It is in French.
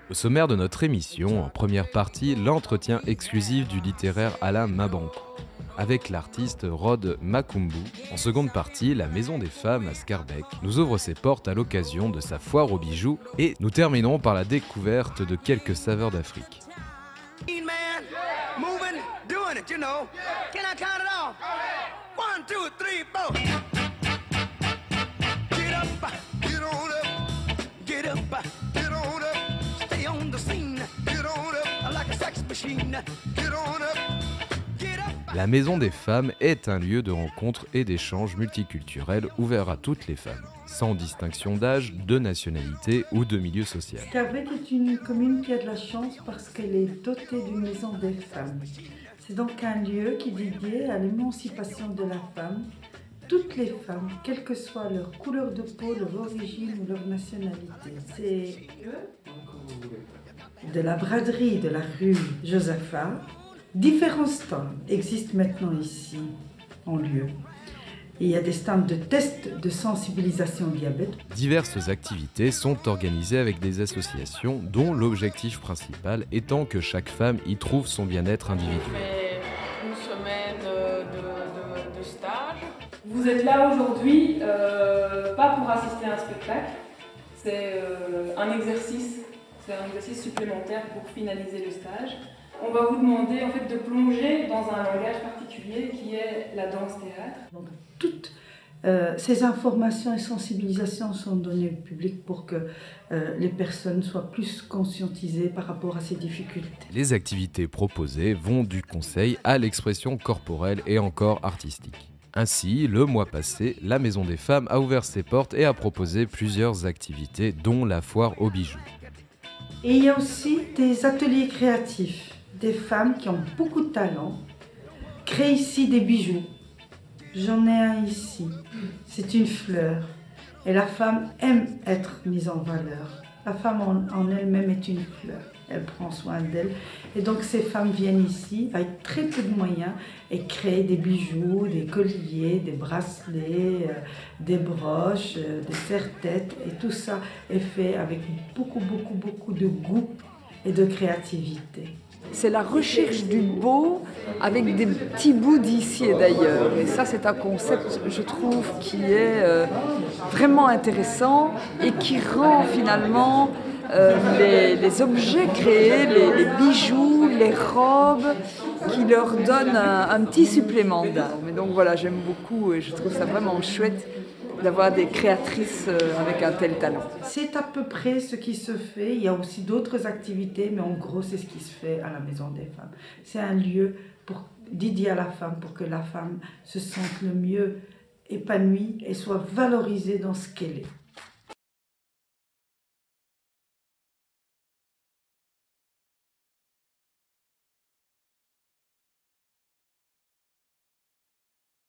Au sommaire de notre émission, en première partie, l'entretien exclusif du littéraire Alain Mabankou avec l'artiste Rod Makumbu. En seconde partie, la Maison des Femmes à Scarbeck nous ouvre ses portes à l'occasion de sa foire aux bijoux et nous terminerons par la découverte de quelques saveurs d'Afrique. La Maison des Femmes est un lieu de rencontre et d'échange multiculturel ouvert à toutes les femmes, sans distinction d'âge, de nationalité ou de milieu social. Scarbeck est une commune qui a de la chance parce qu'elle est dotée d'une maison des femmes. C'est donc un lieu qui est dédié à l'émancipation de la femme. Toutes les femmes, quelle que soit leur couleur de peau, leur origine ou leur nationalité. C'est de la braderie de la rue Josaphat. Différents stands existent maintenant ici, en lieu. Il y a des stands de tests de sensibilisation au diabète. Diverses activités sont organisées avec des associations dont l'objectif principal étant que chaque femme y trouve son bien-être individuel. Une semaine de stage. Vous êtes là aujourd'hui, pas pour assister à un spectacle, c'est un exercice supplémentaire pour finaliser le stage. On va vous demander en fait de plonger dans un langage particulier qui est la danse-théâtre. Donc, toutes ces informations et sensibilisations sont données au public pour que les personnes soient plus conscientisées par rapport à ces difficultés. Les activités proposées vont du conseil à l'expression corporelle et encore artistique. Ainsi, le mois passé, la Maison des Femmes a ouvert ses portes et a proposé plusieurs activités, dont la foire aux bijoux. Et il y a aussi des ateliers créatifs. Des femmes qui ont beaucoup de talent créent ici des bijoux. J'en ai un ici. C'est une fleur. Et la femme aime être mise en valeur. La femme en elle-même est une fleur. Elle prend soin d'elle. Et donc ces femmes viennent ici avec très peu de moyens et créent des bijoux, des colliers, des bracelets, des broches, des serre-têtes. Et tout ça est fait avec beaucoup de goût et de créativité. C'est la recherche du beau avec des petits bouts d'ici et d'ailleurs. Et ça, c'est un concept, je trouve, qui est vraiment intéressant et qui rend finalement les objets créés, les bijoux, les robes, qui leur donnent un petit supplément d'âme. Et donc voilà, j'aime beaucoup et je trouve ça vraiment chouette d'avoir des créatrices avec un tel talent. C'est à peu près ce qui se fait. Il y a aussi d'autres activités, mais en gros, c'est ce qui se fait à la Maison des Femmes. C'est un lieu dédié à la femme pour que la femme se sente le mieux épanouie et soit valorisée dans ce qu'elle est.